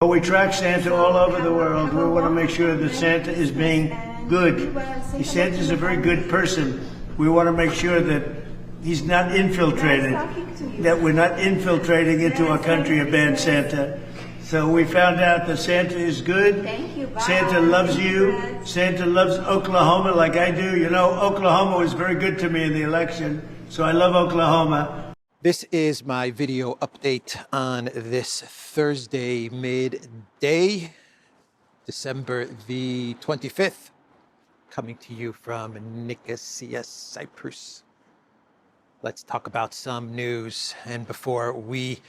We track Santa all over the world. We want to make sure that Santa is being good. Santa's a very good person. We want to make sure that he's not infiltrated, that we're not infiltrating into our country a bad Santa. So we found out that Santa is good. Santa loves you. Santa loves Oklahoma like I do. You know, Oklahoma was very good to me in the election, so I love Oklahoma. This is my video update on this Thursday midday, December the 25th, coming to you from Nicosia, Cyprus. Let's talk about some news. And before we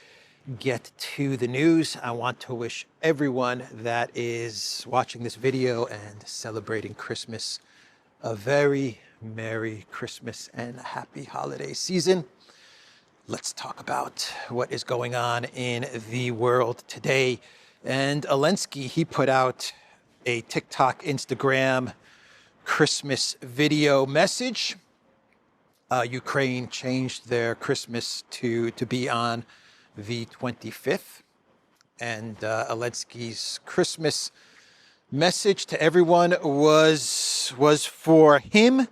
get to the news, I want to wish everyone that is watching this video and celebrating Christmas a very Merry Christmas and a happy holiday season. Let's talk about what is going on in the world today. And Zelensky, he put out a TikTok, Instagram Christmas video message. Ukraine changed their Christmas to be on the 25th. And Zelensky's Christmas message to everyone was for him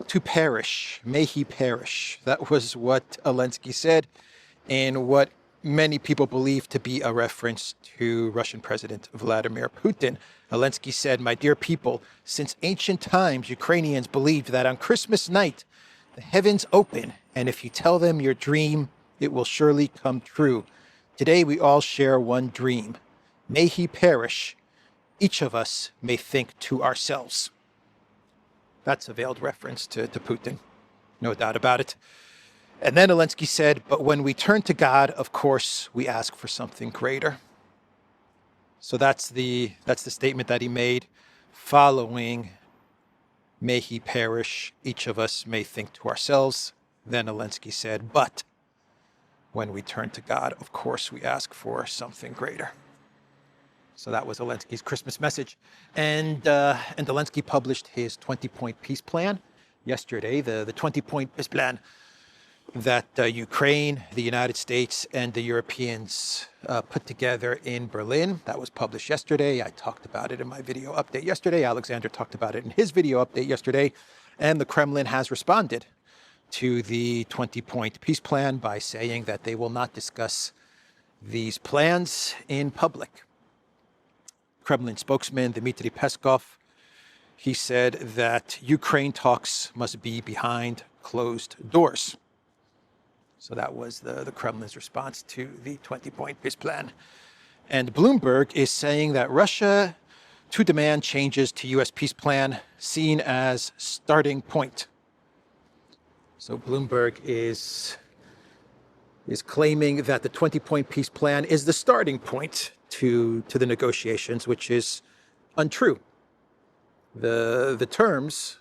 to perish. May he perish. That was what Zelensky said, and what many people believe to be a reference to Russian President Vladimir Putin. Zelensky said, "My dear people, since ancient times, Ukrainians believed that on Christmas night, the heavens open, and if you tell them your dream, it will surely come true. Today, we all share one dream. May he perish. Each of us may think to ourselves." That's a veiled reference to Putin, no doubt about it. And then Zelensky said, "But when we turn to God, of course, we ask for something greater." So that's the statement that he made following "May he perish, each of us may think to ourselves." Then Zelensky said, "But when we turn to God, of course, we ask for something greater." So that was Zelensky's Christmas message. And Zelensky published his 20-point peace plan yesterday, the 20-point peace plan that Ukraine, the United States, and the Europeans put together in Berlin. That was published yesterday. I talked about it in my video update yesterday. Alexander talked about it in his video update yesterday. And the Kremlin has responded to the 20-point peace plan by saying that they will not discuss these plans in public. Kremlin spokesman Dmitry Peskov, he said that Ukraine talks must be behind closed doors. So that was the Kremlin's response to the 20-point peace plan. And Bloomberg is saying that Russia to demand changes to U.S. peace plan seen as starting point. So Bloomberg is claiming that the 20-point peace plan is the starting point to the negotiations, which is untrue. The terms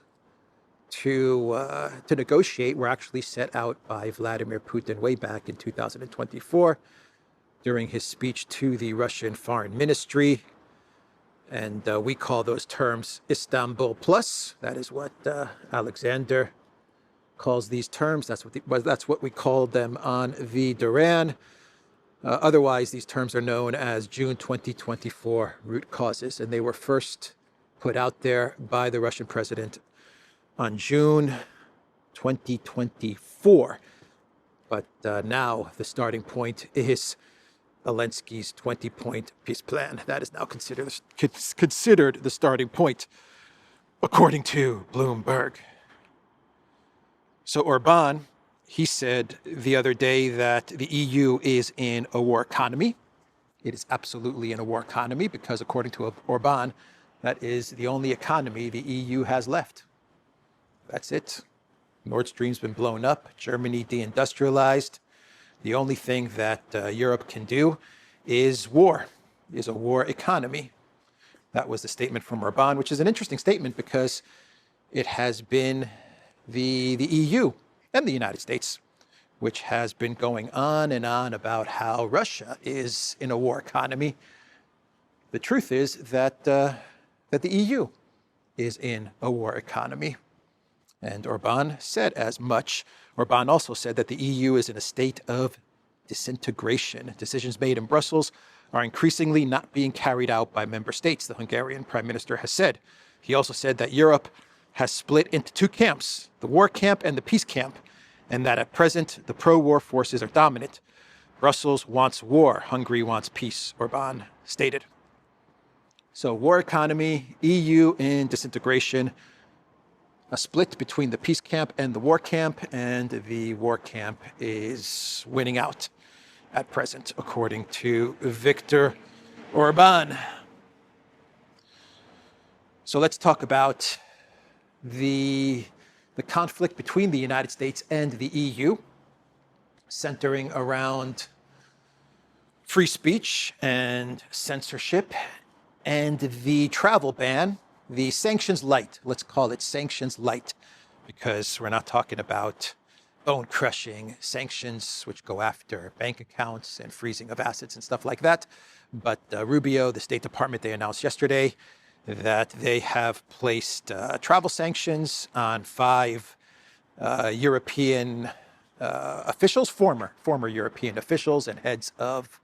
to negotiate were actually set out by Vladimir Putin way back in 2024 during his speech to the Russian Foreign Ministry. And we call those terms Istanbul Plus. That is what Alexander calls these terms. That's what we called them on the Duran. Otherwise, these terms are known as June 2024 root causes, and they were first put out there by the Russian president on June 2024. But now the starting point is Zelensky's 20-point peace plan. That is now considered the starting point, according to Bloomberg. So Orban, he said the other day that the EU is in a war economy. It is absolutely in a war economy because, according to Orban, that is the only economy the EU has left. That's it. Nord Stream's been blown up. Germany deindustrialized. The only thing that Europe can do is a war economy. That was the statement from Orban, which is an interesting statement because it has been the EU and the United States, which has been going on and on about how Russia is in a war economy. The truth is that the EU is in a war economy. And Orban said as much. Orban also said that the EU is in a state of disintegration. Decisions made in Brussels are increasingly not being carried out by member states, the Hungarian prime minister has said. He also said that Europe has split into two camps, the war camp and the peace camp, and that at present the pro-war forces are dominant. Brussels wants war, Hungary wants peace, Orban stated. So war economy, EU in disintegration, a split between the peace camp and the war camp, and the war camp is winning out at present, according to Viktor Orban. So let's talk about the conflict between the United States and the EU, centering around free speech and censorship and the travel ban, the sanctions light. Let's call it sanctions light, because we're not talking about bone-crushing sanctions, which go after bank accounts and freezing of assets and stuff like that. But Rubio, the State Department, they announced yesterday that they have placed travel sanctions on 5 European officials, former European officials and heads of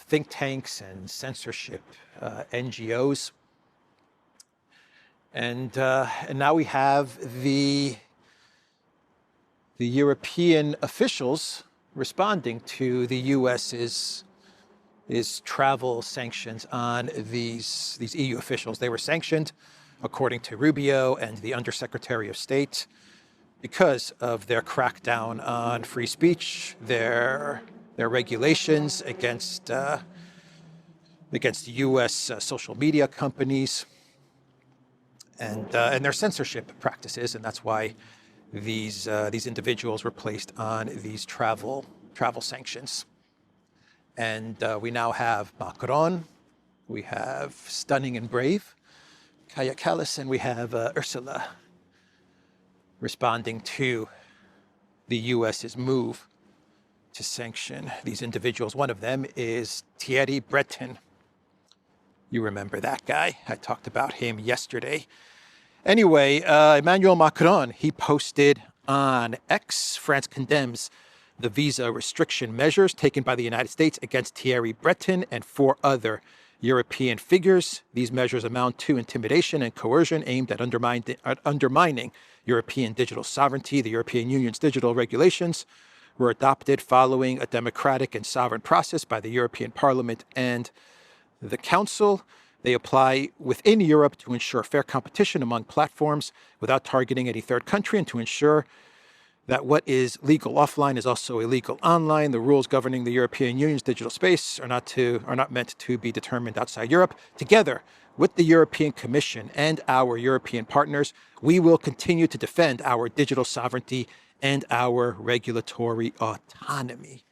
think tanks and censorship NGOs. And now we have the European officials responding to the U.S.'s travel sanctions on these EU officials. They were sanctioned, according to Rubio and the Undersecretary of State, because of their crackdown on free speech, their regulations against U.S. social media companies, and their censorship practices, and that's why these individuals were placed on these travel sanctions. And we now have Macron, we have Stunning and Brave, Kaja Kallas, and we have Ursula responding to the U.S.'s move to sanction these individuals. One of them is Thierry Breton. You remember that guy? I talked about him yesterday. Anyway, Emmanuel Macron, he posted on X, France condemns the visa restriction measures taken by the United States against Thierry Breton and 4 other European figures. These measures amount to intimidation and coercion aimed at undermining European digital sovereignty. The European Union's digital regulations were adopted following a democratic and sovereign process by the European Parliament and the Council. They apply within Europe to ensure fair competition among platforms without targeting any third country, and to ensure that what is legal offline is also illegal online. The rules governing the European Union's digital space are not meant to be determined outside Europe. Together with the European Commission and our European partners, we will continue to defend our digital sovereignty and our regulatory autonomy.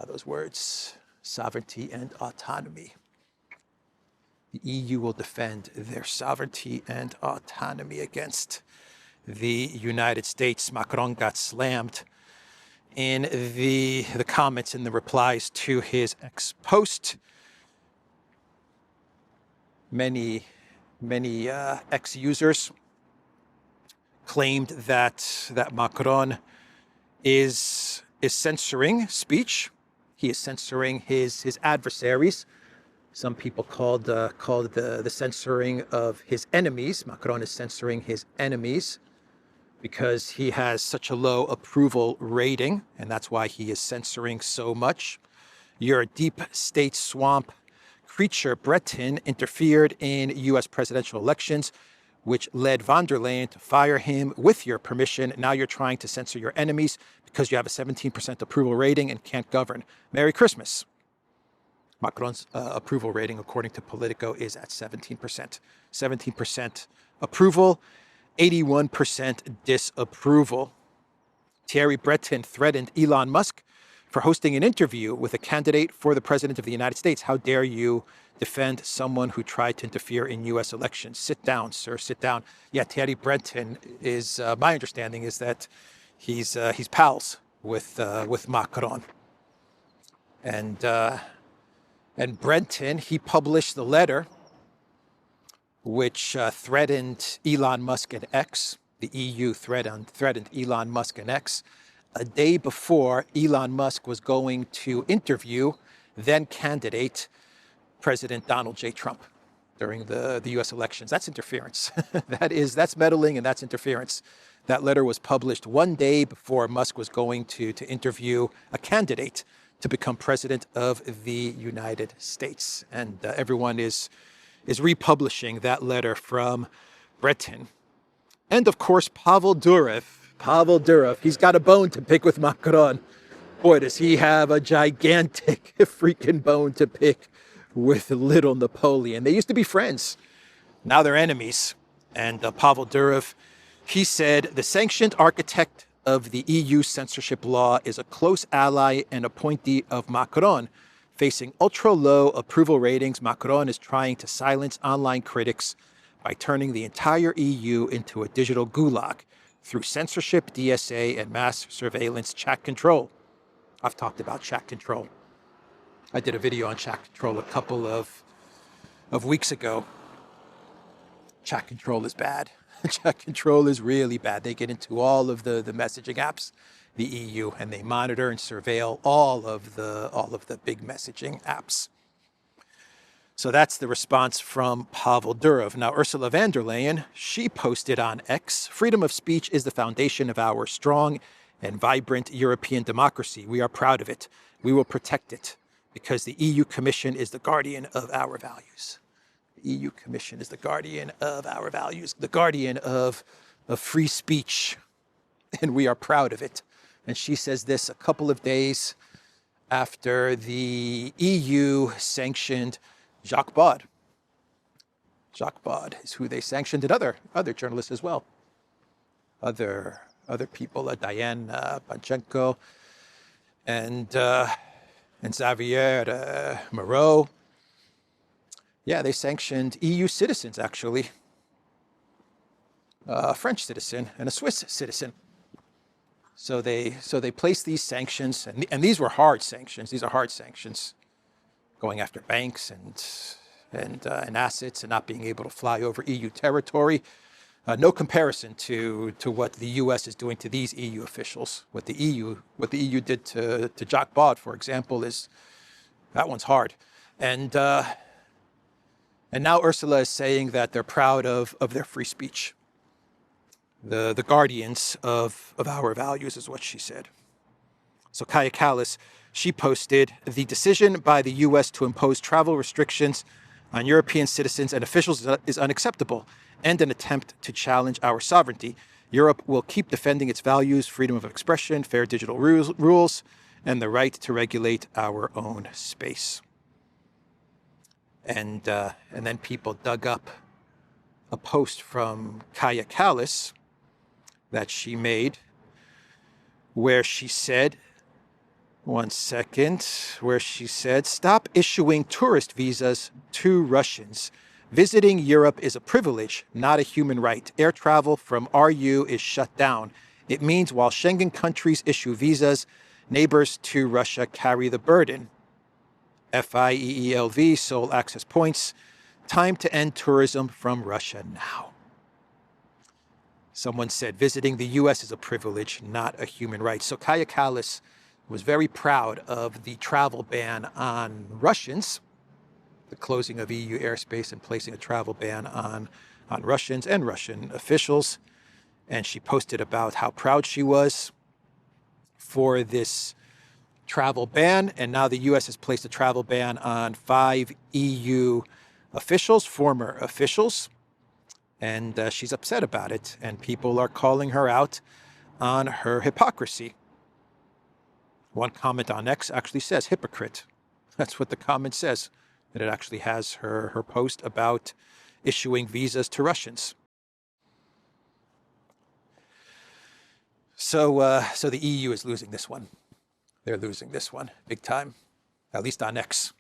Those words, sovereignty and autonomy. The EU will defend their sovereignty and autonomy against the United States. Macron got slammed in the comments and the replies to his ex-post. Many ex-users claimed that Macron is censoring speech. He is censoring his adversaries. Some people called the censoring of his enemies. Macron is censoring his enemies because he has such a low approval rating, and that's why he is censoring so much. Your deep state swamp creature, Breton, interfered in U.S. presidential elections, which led von der Leyen to fire him with your permission. Now you're trying to censor your enemies because you have a 17% approval rating and can't govern. Merry Christmas. Macron's approval rating, according to Politico, is at 17%. 17% approval, 81% disapproval. Thierry Breton threatened Elon Musk for hosting an interview with a candidate for the president of the United States. How dare you defend someone who tried to interfere in U.S. elections? Sit down, sir, sit down. Yeah, Thierry Breton is, my understanding is that he's pals with Macron. And Breton, he published the letter which threatened Elon Musk and X. The EU threatened Elon Musk and X a day before Elon Musk was going to interview then candidate, President Donald J. Trump, during the U.S. elections. That's interference. That's meddling, and that's interference. That letter was published one day before Musk was going to interview a candidate to become president of the United States. And everyone is republishing that letter from Britain. And of course, Pavel Durov, he's got a bone to pick with Macron. Boy, does he have a gigantic freaking bone to pick with little Napoleon. They used to be friends. Now they're enemies. And Pavel Durov, he said, the sanctioned architect of the EU censorship law is a close ally and appointee of Macron. Facing ultra-low approval ratings, Macron is trying to silence online critics by turning the entire EU into a digital gulag through censorship, DSA, and mass surveillance chat control. I've talked about chat control. I did a video on chat control a couple of weeks ago. Chat control is bad. Chat control is really bad. They get into all of the messaging apps, the EU, and they monitor and surveil all of the big messaging apps. So that's the response from Pavel Durov. Now, Ursula von der Leyen, she posted on X, freedom of speech is the foundation of our strong and vibrant European democracy. We are proud of it. We will protect it because the EU Commission is the guardian of our values. The EU Commission is the guardian of our values, the guardian of free speech, and we are proud of it. And she says this a couple of days after the EU sanctioned Jacques Baud. Jacques Baud is who they sanctioned, and other journalists as well. Other people, Diane Panchenko and Xavier Moreau. Yeah, they sanctioned EU citizens, actually. A French citizen and a Swiss citizen. So they placed these sanctions, and these were hard sanctions. These are hard sanctions, going after banks and assets and not being able to fly over EU territory. No comparison to what the U.S. is doing to these EU officials. What the EU did to Jacques Baud, for example, that one's hard. And now Ursula is saying that they're proud of their free speech. The guardians of our values is what she said. So Kaya Kallas, she posted, the decision by the U.S. to impose travel restrictions on European citizens and officials is unacceptable and an attempt to challenge our sovereignty. Europe will keep defending its values, freedom of expression, fair digital rules, and the right to regulate our own space. And then people dug up a post from Kaya Kallas that she made where she said, stop issuing tourist visas to Russians. Visiting Europe is a privilege, not a human right. Air travel from RU is shut down. It means while Schengen countries issue visas, neighbors to Russia carry the burden. FIEELV, sole access points. Time to end tourism from Russia now. Someone said visiting the U.S. is a privilege, not a human right. So Kaya Kallas was very proud of the travel ban on Russians, the closing of EU airspace and placing a travel ban on Russians and Russian officials. And she posted about how proud she was for this travel ban. And now the U.S. has placed a travel ban on 5 EU officials, former officials. And she's upset about it. And people are calling her out on her hypocrisy. One comment on X actually says hypocrite. That's what the comment says. And it actually has her post about issuing visas to Russians. So the EU is losing this one. They're losing this one big time, at least on X.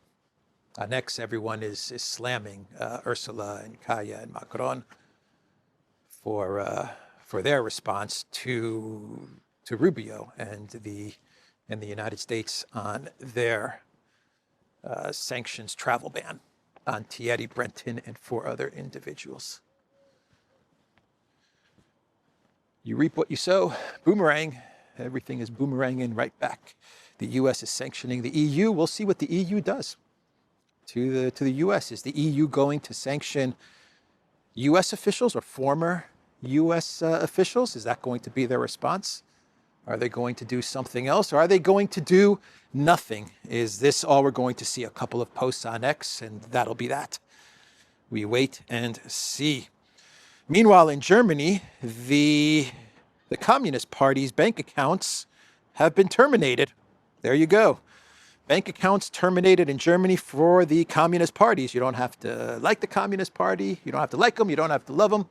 On X, everyone is slamming Ursula and Kaya and Macron for their response to Rubio and the United States on their sanctions travel ban on Thierry Breton and 4 other individuals. You reap what you sow. Boomerang. Everything is boomeranging right back. The U.S. is sanctioning the EU. We'll see what the EU does to the U.S. Is the EU going to sanction U.S. officials or former U.S. Officials? Is that going to be their response? Are they going to do something else? Or are they going to do nothing? Is this all we're going to see? A couple of posts on X and that'll be that. We wait and see. Meanwhile, in Germany, the Communist Party's bank accounts have been terminated. There you go. Bank accounts terminated in Germany for the Communist parties. You don't have to like the Communist Party. You don't have to like them. You don't have to love them.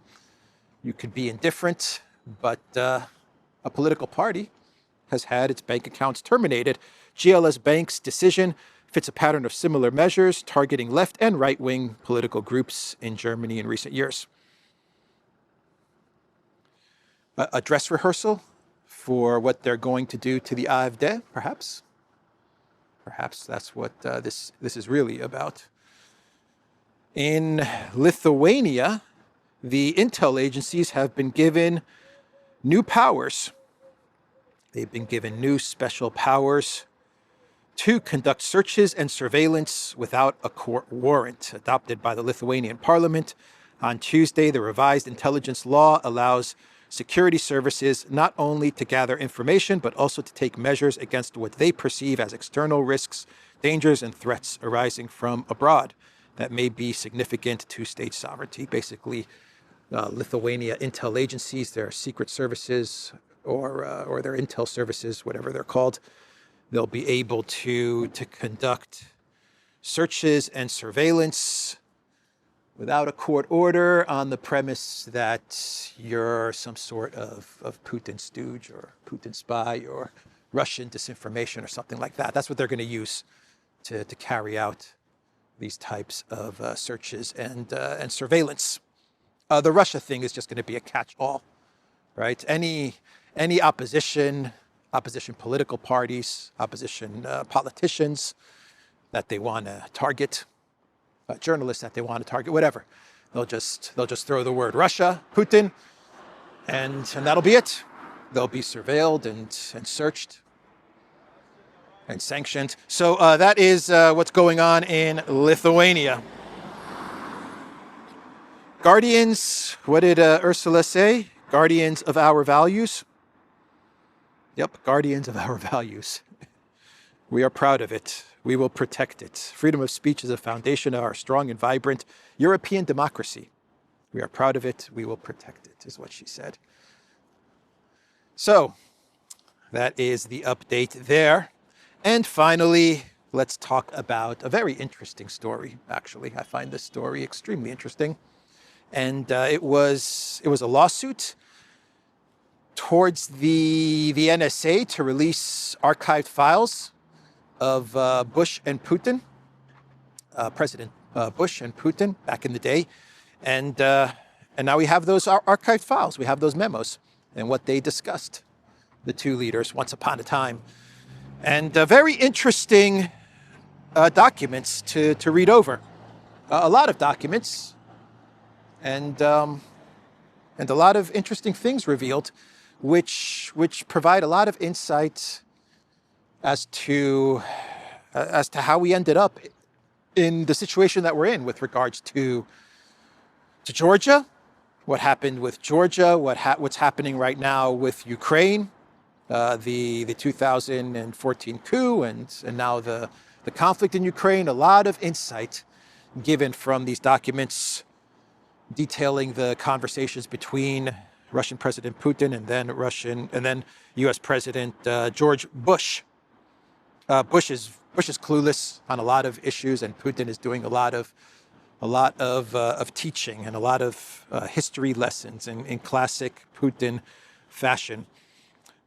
You could be indifferent, but a political party has had its bank accounts terminated. GLS Bank's decision fits a pattern of similar measures targeting left and right-wing political groups in Germany in recent years. A dress rehearsal for what they're going to do to the AfD, perhaps? Perhaps that's what this is really about. In Lithuania, the intel agencies have been given new powers. They've been given new special powers to conduct searches and surveillance without a court warrant, adopted by the Lithuanian parliament. On Tuesday, the revised intelligence law allows security services not only to gather information, but also to take measures against what they perceive as external risks, dangers, and threats arising from abroad that may be significant to state sovereignty. Basically, Lithuania intel agencies, their secret services, or their intel services, whatever they're called, they'll be able to conduct searches and surveillance without a court order on the premise that you're some sort of Putin stooge or Putin spy or Russian disinformation or something like that. That's what they're going to use to carry out these types of searches and surveillance. The Russia thing is just going to be a catch-all, right? Any opposition political parties, opposition politicians that they want to target, journalists that they want to target, whatever. They'll just throw the word Russia, Putin, and that'll be it. They'll be surveilled and searched and sanctioned. So that is what's going on in Lithuania. Guardians, what did Ursula say? Guardians of our values. Yep, guardians of our values. We are proud of it. We will protect it. Freedom of speech is a foundation of our strong and vibrant European democracy. We are proud of it. We will protect it, is what she said. So, that is the update there. And finally, let's talk about a very interesting story, actually. I find this story extremely interesting. And it was a lawsuit towards the NSA to release archived files of Bush and Putin, President Bush and Putin back in the day. And now we have those archived files. We have those memos and what they discussed, the two leaders, once upon a time. And very interesting documents to read over. A lot of documents and a lot of interesting things revealed, which provide a lot of insight as to how we ended up in the situation that we're in with regards to Georgia, what happened with Georgia, what's happening right now with Ukraine, the 2014 coup, and now the conflict in Ukraine. A lot of insight given from these documents detailing the conversations between Russian President Putin and then U.S. President George Bush. Bush is clueless on a lot of issues, and Putin is doing a lot of teaching and a lot of history lessons in classic Putin fashion.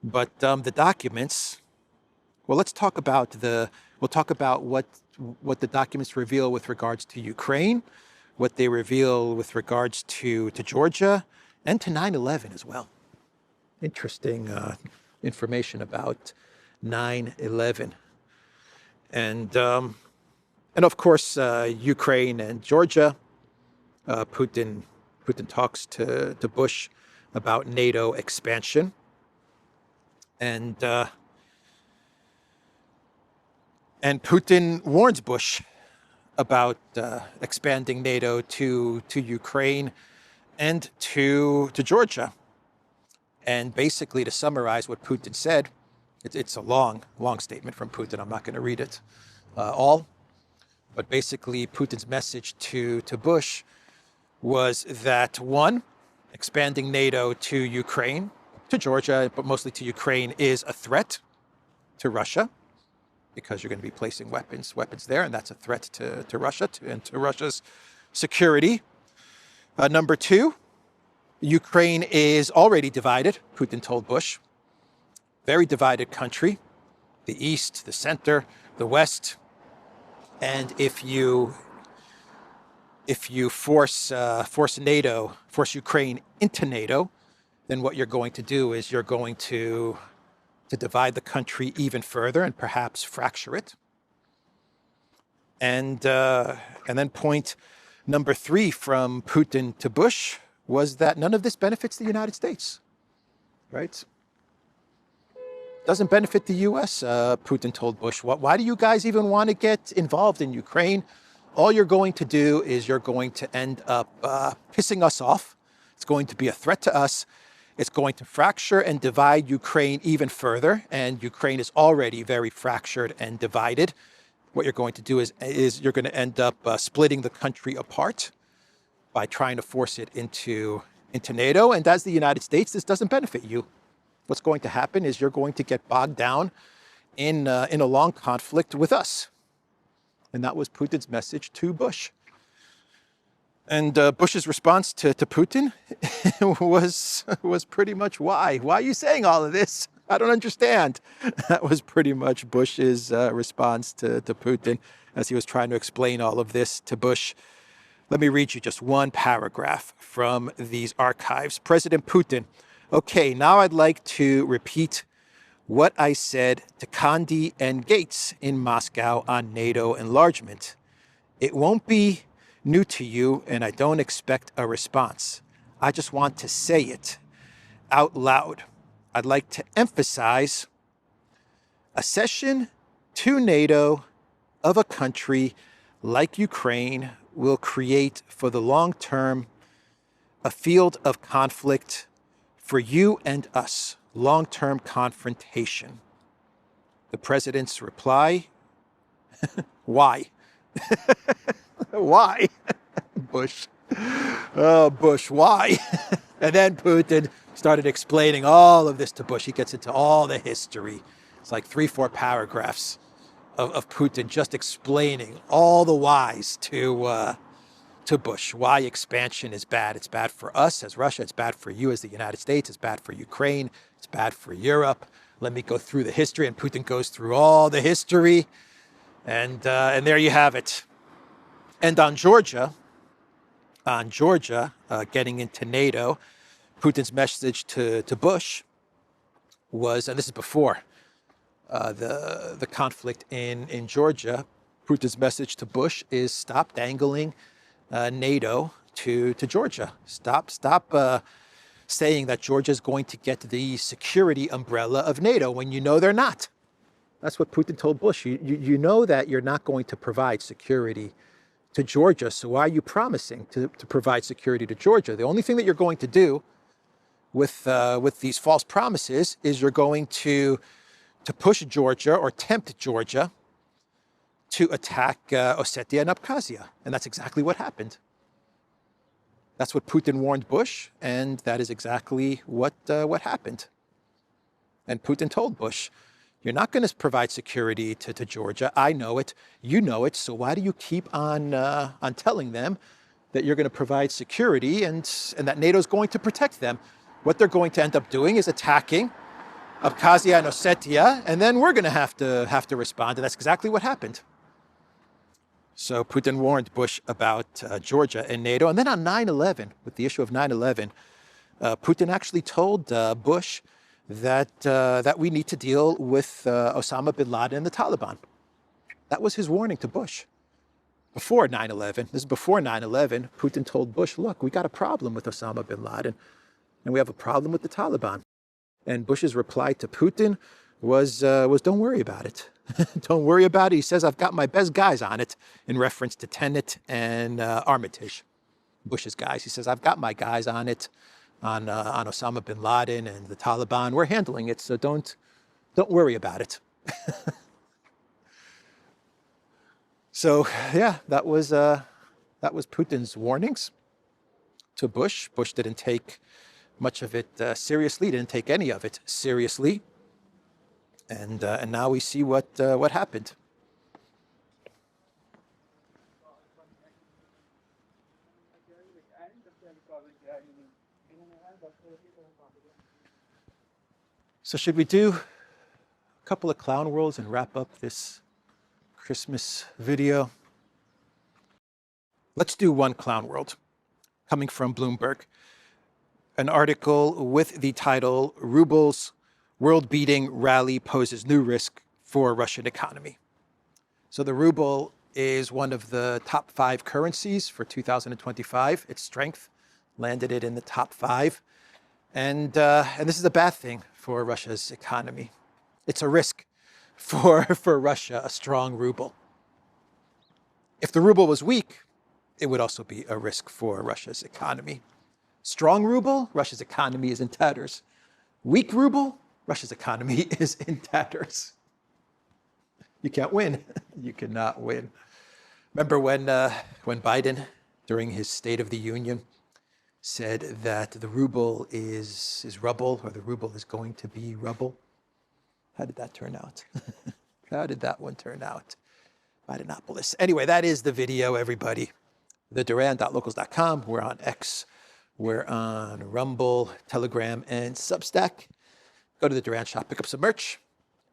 But the documents, well, let's talk about what the documents reveal with regards to Ukraine, what they reveal with regards to Georgia, and to 9/11 as well. Interesting information about 9/11. And of course, Ukraine and Georgia. Putin talks to Bush about NATO expansion. And And Putin warns Bush about expanding NATO to Ukraine and to Georgia. And basically, to summarize what Putin said, it's a long statement from Putin. I'm not going to read it all. But basically, Putin's message to Bush was that, one, expanding NATO to Ukraine, to Georgia, but mostly to Ukraine, is a threat to Russia, because you're going to be placing weapons there, and that's a threat to Russia and to Russia's security. Number two, Ukraine is already divided, Putin told Bush. Very divided country, the east, the center, the west. And if you force Ukraine into NATO, then what you're going to do is you're going to divide the country even further and perhaps fracture it. And then point number three from Putin to Bush was that none of this benefits the United States, right? Doesn't benefit the U.S., Putin told Bush. Why do you guys even want to get involved in Ukraine? All you're going to do is you're going to end up pissing us off. It's going to be a threat to us. It's going to fracture and divide Ukraine even further. And Ukraine is already very fractured and divided. What you're going to do is you're going to end up splitting the country apart by trying to force it into NATO. And as the United States, this doesn't benefit you. What's going to happen is you're going to get bogged down in a long conflict with us. And that was Putin's message to Bush. And Bush's response to Putin was pretty much, why? Why are you saying all of this? I don't understand. That was pretty much Bush's response to Putin as he was trying to explain all of this to Bush. Let me read you just one paragraph from these archives. President Putin, okay, now I'd like to repeat what I said to Condi and Gates in Moscow on NATO enlargement. It won't be new to you, and I don't expect a response. I just want to say it out loud. I'd like to emphasize accession to NATO of a country like Ukraine will create for the long term a field of conflict for you and us, long-term confrontation. The president's reply, why? Why? Bush. Oh, Bush, why? And then Putin started explaining all of this to Bush. He gets into all the history. It's like 3-4 paragraphs of Putin just explaining all the whys to Bush. Why expansion is bad. It's bad for us as Russia. It's bad for you as the United States. It's bad for Ukraine. It's bad for Europe. Let me go through the history. And Putin goes through all the history. And there you have it. And on Georgia, getting into NATO, Putin's message to Bush was, and this is before the conflict in Georgia, Putin's message to Bush is stop dangling NATO to Georgia. Stop saying that Georgia is going to get the security umbrella of NATO when you know they're not. That's what Putin told Bush. You know that you're not going to provide security to Georgia, so why are you promising to provide security to Georgia? The only thing that you're going to do with these false promises is you're going to push Georgia or tempt Georgia to attack Ossetia and Abkhazia. And that's exactly what happened. That's what Putin warned Bush, and that is exactly what happened. And Putin told Bush, you're not going to provide security to Georgia. I know it. You know it. So why do you keep on telling them that you're going to provide security and that NATO is going to protect them? What they're going to end up doing is attacking Abkhazia and Ossetia, and then we're going to have to respond. And that's exactly what happened. So Putin warned Bush about Georgia and NATO. And then on 9/11, with the issue of 9/11, Putin actually told Bush that we need to deal with Osama bin Laden and the Taliban. That was his warning to Bush. Before 9/11, this is before 9/11, Putin told Bush, look, we got a problem with Osama bin Laden, and we have a problem with the Taliban. And Bush's reply to Putin was don't worry about it. Don't worry about it. He says, I've got my best guys on it, in reference to Tenet and Armitage, Bush's guys. He says, I've got my guys on it, on Osama bin Laden and the Taliban. We're handling it, so don't worry about it. So, yeah, that was Putin's warnings to Bush. Bush didn't take much of it seriously, didn't take any of it seriously. And now we see what happened. So should we do a couple of clown worlds and wrap up this Christmas video? Let's do one clown world, coming from Bloomberg. An article with the title, Ruble's World-Beating Rally Poses New Risk for Russian Economy. So the ruble is one of the top 5 currencies for 2025. Its strength landed it in the top 5. And this is a bad thing for Russia's economy. It's a risk for Russia, a strong ruble. If the ruble was weak, it would also be a risk for Russia's economy. Strong ruble, Russia's economy is in tatters. Weak ruble, Russia's economy is in tatters. You can't win. You cannot win. Remember when Biden, during his State of the Union, said that the ruble is rubble, or the ruble is going to be rubble? How did that turn out? How did that one turn out? Bidenopolis. Anyway, that is the video, everybody. theduran.locals.com. We're on X. We're on Rumble, Telegram, and Substack. Go to the Duran shop, pick up some merch,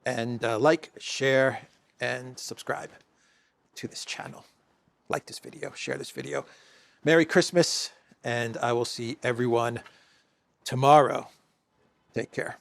and like, share, and subscribe to this channel. Like this video, share this video. Merry Christmas, and I will see everyone tomorrow. Take care.